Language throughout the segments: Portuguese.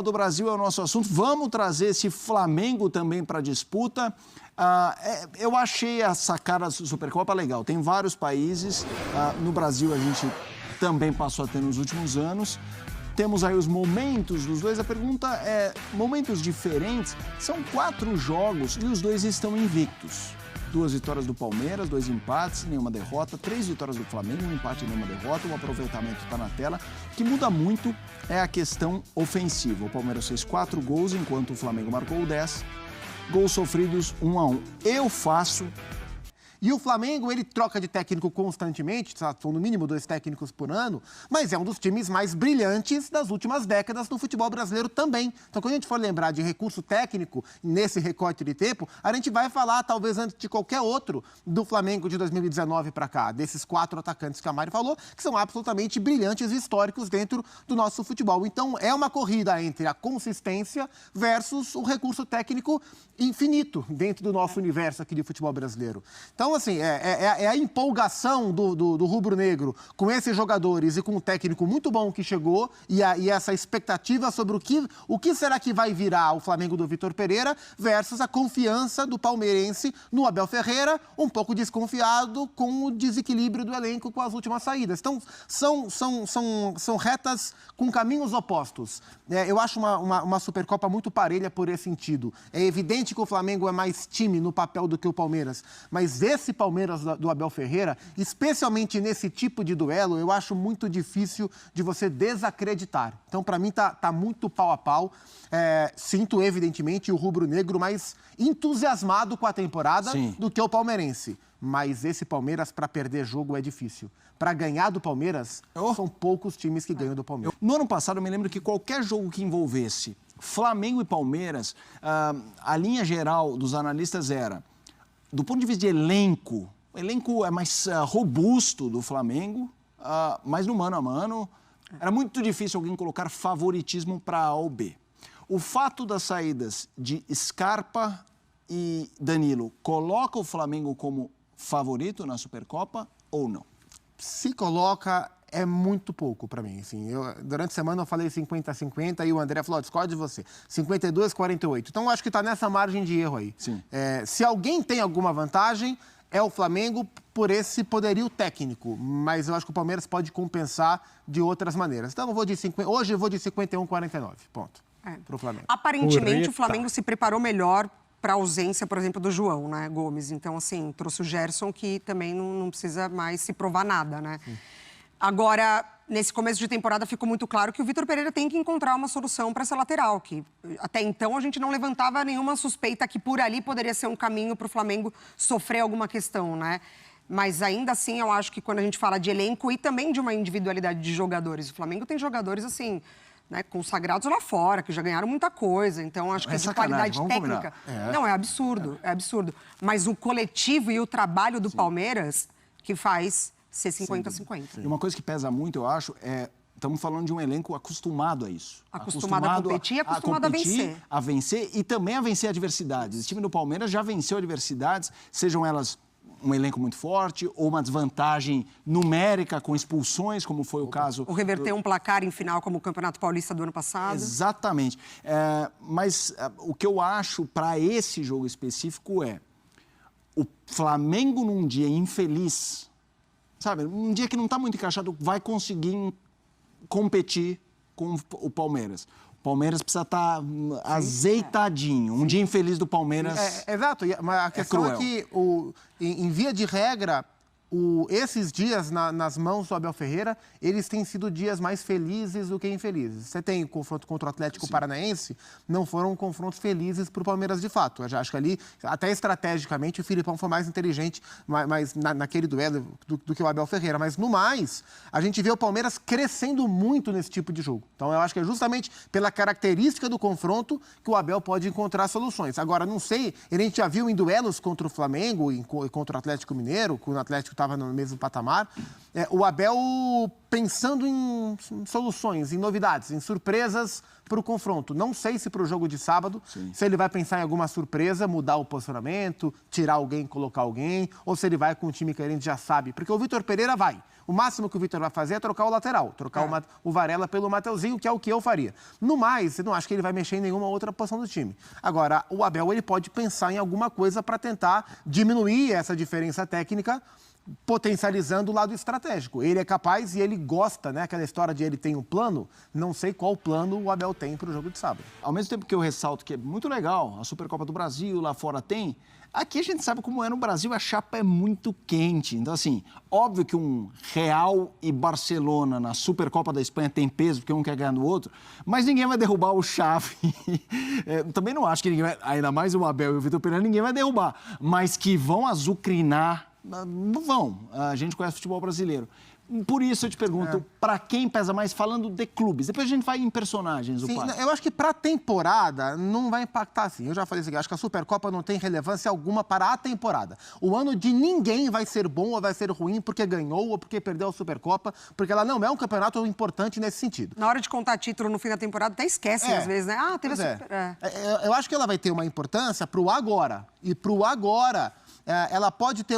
do Brasil é o nosso assunto. Vamos trazer esse Flamengo também para a disputa. Eu achei a sacada da Supercopa legal. Tem vários países. No Brasil, a gente também passou a ter nos últimos anos. Temos aí os momentos dos dois. A pergunta é, momentos diferentes. São 4 jogos e os dois estão invictos. 2 vitórias do Palmeiras, 2 empates, nenhuma derrota, 3 vitórias do Flamengo, 1 empate e nenhuma derrota, o aproveitamento está na tela. O que muda muito é a questão ofensiva. O Palmeiras fez 4 gols, enquanto o Flamengo marcou 10. Gols sofridos 1-1. Eu faço... E o Flamengo, ele troca de técnico constantemente, são no mínimo 2 técnicos por ano, mas é um dos times mais brilhantes das últimas décadas no futebol brasileiro também. Então, quando a gente for lembrar de recurso técnico nesse recorte de tempo, a gente vai falar, talvez antes de qualquer outro, do Flamengo de 2019 para cá, desses 4 atacantes que a Mari falou, que são absolutamente brilhantes e históricos dentro do nosso futebol. Então, é uma corrida entre a consistência versus o recurso técnico infinito dentro do nosso universo aqui de futebol brasileiro. Então, assim, é a empolgação do rubro-negro com esses jogadores e com um técnico muito bom que chegou e essa expectativa sobre o que será que vai virar o Flamengo do Vitor Pereira versus a confiança do palmeirense no Abel Ferreira, um pouco desconfiado com o desequilíbrio do elenco com as últimas saídas. Então, são retas com caminhos opostos. Eu acho uma Supercopa muito parelha por esse sentido. É evidente que o Flamengo é mais time no papel do que o Palmeiras, mas esse Palmeiras do Abel Ferreira, especialmente nesse tipo de duelo, eu acho muito difícil de você desacreditar. Então, para mim, tá muito pau a pau. Sinto, evidentemente, o rubro-negro mais entusiasmado com a temporada do que o palmeirense. Mas esse Palmeiras, para perder jogo, é difícil. Para ganhar do Palmeiras, são poucos times que ganham do Palmeiras. No ano passado, eu me lembro que qualquer jogo que envolvesse Flamengo e Palmeiras, a linha geral dos analistas era, do ponto de vista de elenco, o elenco é mais robusto do Flamengo, mas no mano a mano, era muito difícil alguém colocar favoritismo para A ou B. O fato das saídas de Scarpa e Danilo coloca o Flamengo como favorito na Supercopa ou não? Se coloca, é muito pouco para mim. Assim, durante a semana eu falei 50-50 e o André falou, discordo de você, 52-48. Então, eu acho que está nessa margem de erro aí. Se alguém tem alguma vantagem, é o Flamengo por esse poderio técnico. Mas eu acho que o Palmeiras pode compensar de outras maneiras. Então, hoje eu vou de 51-49, ponto, para o Flamengo. Aparentemente, o Flamengo se preparou melhor para a ausência, por exemplo, do João, né, Gomes. Então, assim, trouxe o Gerson, que também não precisa mais se provar nada, né? Agora, nesse começo de temporada, ficou muito claro que o Vitor Pereira tem que encontrar uma solução para essa lateral, que até então a gente não levantava nenhuma suspeita que por ali poderia ser um caminho para o Flamengo sofrer alguma questão, né? Mas ainda assim, eu acho que quando a gente fala de elenco e também de uma individualidade de jogadores, o Flamengo tem jogadores, assim, né, consagrados lá fora, que já ganharam muita coisa. Então, acho que de qualidade técnica... Não, é absurdo, é absurdo. Mas o coletivo e o trabalho do Palmeiras que faz ser 50-50. E uma coisa que pesa muito, eu acho, estamos falando de um elenco acostumado a isso. Acostumado a competir e acostumado a vencer. A vencer e também a vencer adversidades. O time do Palmeiras já venceu adversidades, sejam elas um elenco muito forte ou uma desvantagem numérica com expulsões, como foi o caso... Ou reverter um placar em final, como o Campeonato Paulista do ano passado. Exatamente. Mas o que eu acho para esse jogo específico é o Flamengo num dia infeliz, sabe, um dia que não está muito encaixado, vai conseguir competir com o Palmeiras. O Palmeiras precisa estar azeitadinho. Um dia infeliz do Palmeiras. Exato. Mas a questão é que, em via de regra, esses dias nas mãos do Abel Ferreira, eles têm sido dias mais felizes do que infelizes. Você tem o confronto contra o Atlético Paranaense, não foram confrontos felizes para o Palmeiras de fato. Eu já acho que ali, até estrategicamente, o Filipão foi mais inteligente naquele duelo do que o Abel Ferreira. Mas, no mais, a gente vê o Palmeiras crescendo muito nesse tipo de jogo. Então, eu acho que é justamente pela característica do confronto que o Abel pode encontrar soluções. Agora, não sei, a gente já viu em duelos contra o Flamengo e contra o Atlético Mineiro, quando o Atlético estava no mesmo patamar, o Abel pensando em soluções, em novidades, em surpresas para o confronto. Não sei se para o jogo de sábado, se ele vai pensar em alguma surpresa, mudar o posicionamento, tirar alguém, colocar alguém, ou se ele vai com o time que a gente já sabe. Porque o Vitor Pereira vai. O máximo que o Vitor vai fazer é trocar o lateral, trocar o Varela pelo Mateuzinho, que é o que eu faria. No mais, eu não acho que ele vai mexer em nenhuma outra posição do time. Agora, o Abel ele pode pensar em alguma coisa para tentar diminuir essa diferença técnica, potencializando o lado estratégico. Ele é capaz e ele gosta, né? Aquela história de ele tem um plano, não sei qual plano o Abel tem para o jogo de sábado. Ao mesmo tempo que eu ressalto que é muito legal, a Supercopa do Brasil, lá fora tem, aqui a gente sabe como é no Brasil, a chapa é muito quente. Então, assim, óbvio que um Real e Barcelona na Supercopa da Espanha tem peso, porque um quer ganhar no outro, mas ninguém vai derrubar o Xavi. Também não acho que ninguém vai, ainda mais o Abel e o Vitor Pereira, ninguém vai derrubar, mas que vão azucrinar, não vão. A gente conhece o futebol brasileiro. Por isso eu te pergunto, para quem pesa mais, falando de clubes? Depois a gente vai em personagens, Sim, o pai. eu acho que para a temporada não vai impactar assim. Eu já falei isso aqui, acho que a Supercopa não tem relevância alguma para a temporada. O ano de ninguém vai ser bom ou vai ser ruim porque ganhou ou porque perdeu a Supercopa, porque ela não é um campeonato importante nesse sentido. Na hora de contar título no fim da temporada, até esquecem às vezes, né? Ah, teve a Super... Eu acho que ela vai ter uma importância para o agora. E para o agora... ela pode ter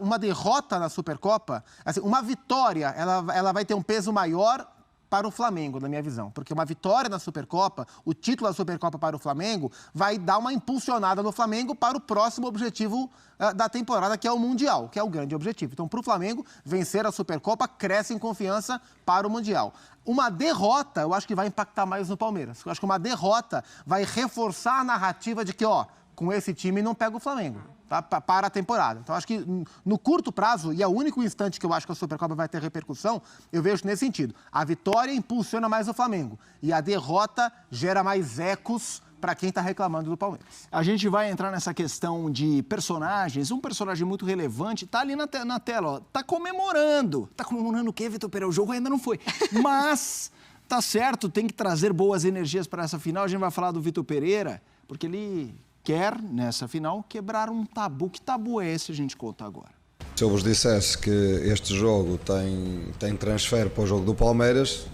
uma derrota na Supercopa, assim, uma vitória, ela vai ter um peso maior para o Flamengo, na minha visão. Porque uma vitória na Supercopa, o título da Supercopa para o Flamengo, vai dar uma impulsionada no Flamengo para o próximo objetivo da temporada, que é o Mundial, que é o grande objetivo. Então, para o Flamengo, vencer a Supercopa cresce em confiança para o Mundial. Uma derrota, eu acho que vai impactar mais no Palmeiras. Eu acho que uma derrota vai reforçar a narrativa de que, com esse time não pega o Flamengo, tá? Para a temporada. Então, acho que no curto prazo, e é o único instante que eu acho que a Supercopa vai ter repercussão, eu vejo nesse sentido. A vitória impulsiona mais o Flamengo e a derrota gera mais ecos para quem está reclamando do Palmeiras. A gente vai entrar nessa questão de personagens. Um personagem muito relevante está ali na tela, ó. Tá comemorando. Tá comemorando o quê, Vitor Pereira? O jogo ainda não foi. Mas, tá certo, tem que trazer boas energias para essa final. A gente vai falar do Vitor Pereira, porque ele quer, nessa final, quebrar um tabu. Que tabu é esse? A gente conta agora. Se eu vos dissesse que este jogo tem transfer para o jogo do Palmeiras,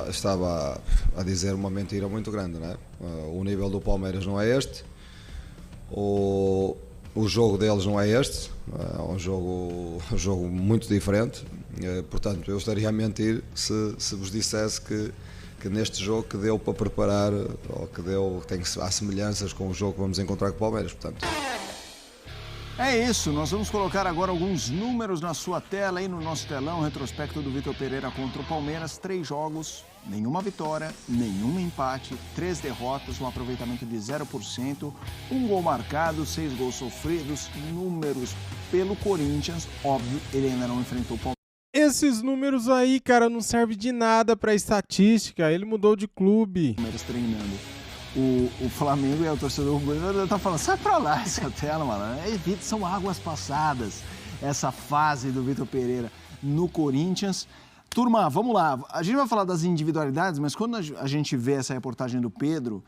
estava a dizer uma mentira muito grande, não é? O nível do Palmeiras não é este, o jogo deles não é este, é um jogo muito diferente, portanto eu estaria a mentir se vos dissesse que neste jogo que deu para preparar, ou há semelhanças com o jogo que vamos encontrar com o Palmeiras, portanto. É isso, nós vamos colocar agora alguns números na sua tela, aí no nosso telão, retrospecto do Vitor Pereira contra o Palmeiras, 3 jogos, nenhuma vitória, nenhum empate, 3 derrotas, um aproveitamento de 0%, 1 gol marcado, 6 gols sofridos, números pelo Corinthians, óbvio, ele ainda não enfrentou o Palmeiras. Esses números aí, cara, não servem de nada pra estatística, ele mudou de clube. Palmeiras treinando. O Flamengo e o torcedor rubro-negro tá falando, sai pra lá essa tela, mano. São águas passadas, essa fase do Vitor Pereira no Corinthians. Turma, vamos lá. A gente vai falar das individualidades, mas quando a gente vê essa reportagem do Pedro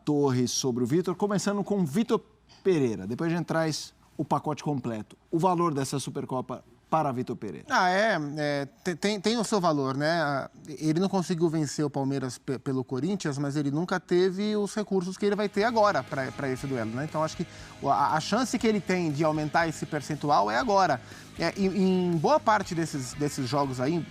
Torres sobre o Vitor, começando com o Vitor Pereira, depois a gente traz o pacote completo. O valor dessa Supercopa para Vitor Pereira. Tem o seu valor, né? Ele não conseguiu vencer o Palmeiras pelo Corinthians, mas ele nunca teve os recursos que ele vai ter agora para esse duelo, né? Então, acho que a chance que ele tem de aumentar esse percentual é agora. Em boa parte desses jogos aí,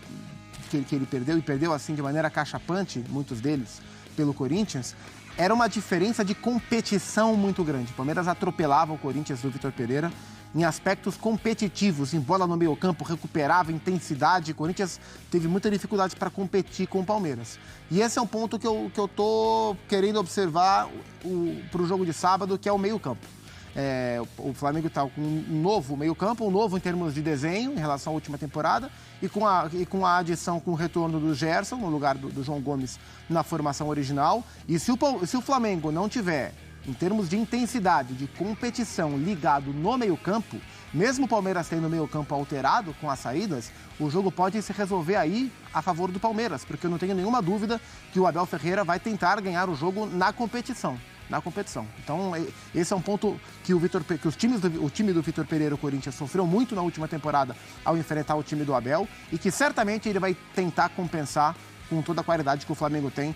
que ele perdeu, e perdeu assim de maneira cachapante, muitos deles, pelo Corinthians, era uma diferença de competição muito grande. O Palmeiras atropelava o Corinthians do Vitor Pereira em aspectos competitivos, em bola no meio-campo, recuperava intensidade. O Corinthians teve muita dificuldade para competir com o Palmeiras. E esse é um ponto que eu tô querendo observar para o jogo de sábado, que é o meio-campo. O Flamengo está com um novo meio-campo, um novo em termos de desenho em relação à última temporada, e com a adição, com o retorno do Gerson, no lugar do João Gomes na formação original. E se o Flamengo não tiver, em termos de intensidade, de competição, ligado no meio-campo, mesmo o Palmeiras tendo o meio-campo alterado com as saídas, o jogo pode se resolver aí a favor do Palmeiras, porque eu não tenho nenhuma dúvida que o Abel Ferreira vai tentar ganhar o jogo na competição. Então, esse é um ponto que o time do Vitor Pereira, o Corinthians, sofreu muito na última temporada ao enfrentar o time do Abel, e que certamente ele vai tentar compensar com toda a qualidade que o Flamengo tem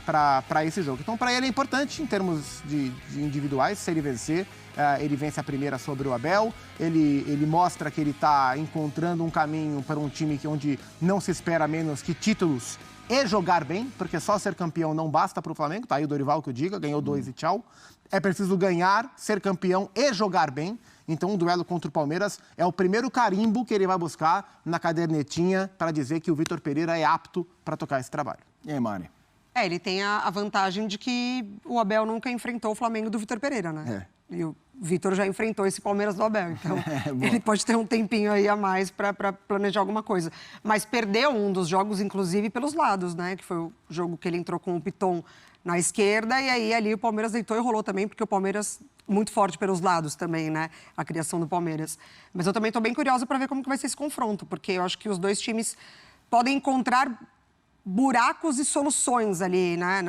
para esse jogo. Então, para ele é importante, em termos de individuais, se ele vencer. Ele vence a primeira sobre o Abel, ele mostra que ele está encontrando um caminho para um time onde não se espera menos que títulos e jogar bem, porque só ser campeão não basta para o Flamengo, tá aí o Dorival que eu diga, ganhou 2 e tchau. É preciso ganhar, ser campeão e jogar bem. Então, um duelo contra o Palmeiras é o primeiro carimbo que ele vai buscar na cadernetinha para dizer que o Vitor Pereira é apto para tocar esse trabalho. E aí, Mari? Ele tem a vantagem de que o Abel nunca enfrentou o Flamengo do Vitor Pereira, né? E o Vitor já enfrentou esse Palmeiras do Abel, então ele pode ter um tempinho aí a mais para planejar alguma coisa. Mas perdeu um dos jogos, inclusive, pelos lados, né? Que foi o jogo que ele entrou com o Piton na esquerda e aí ali o Palmeiras deitou e rolou também, porque o Palmeiras muito forte pelos lados também, né? A criação do Palmeiras. Mas eu também estou bem curiosa para ver como que vai ser esse confronto, porque eu acho que os dois times podem encontrar buracos e soluções ali, né,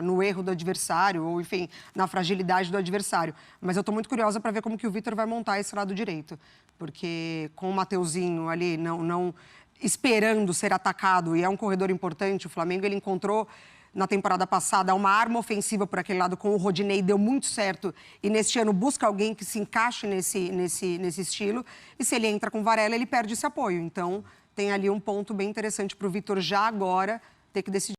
no erro do adversário, ou enfim, na fragilidade do adversário. Mas eu estou muito curiosa para ver como que o Vitor vai montar esse lado direito. Porque com o Mateuzinho ali não esperando ser atacado, e é um corredor importante, o Flamengo ele encontrou na temporada passada uma arma ofensiva por aquele lado com o Rodinei, deu muito certo, e neste ano busca alguém que se encaixe nesse estilo, e se ele entra com o Varela, ele perde esse apoio. Então, tem ali um ponto bem interessante para o Vitor já agora ter que decidir.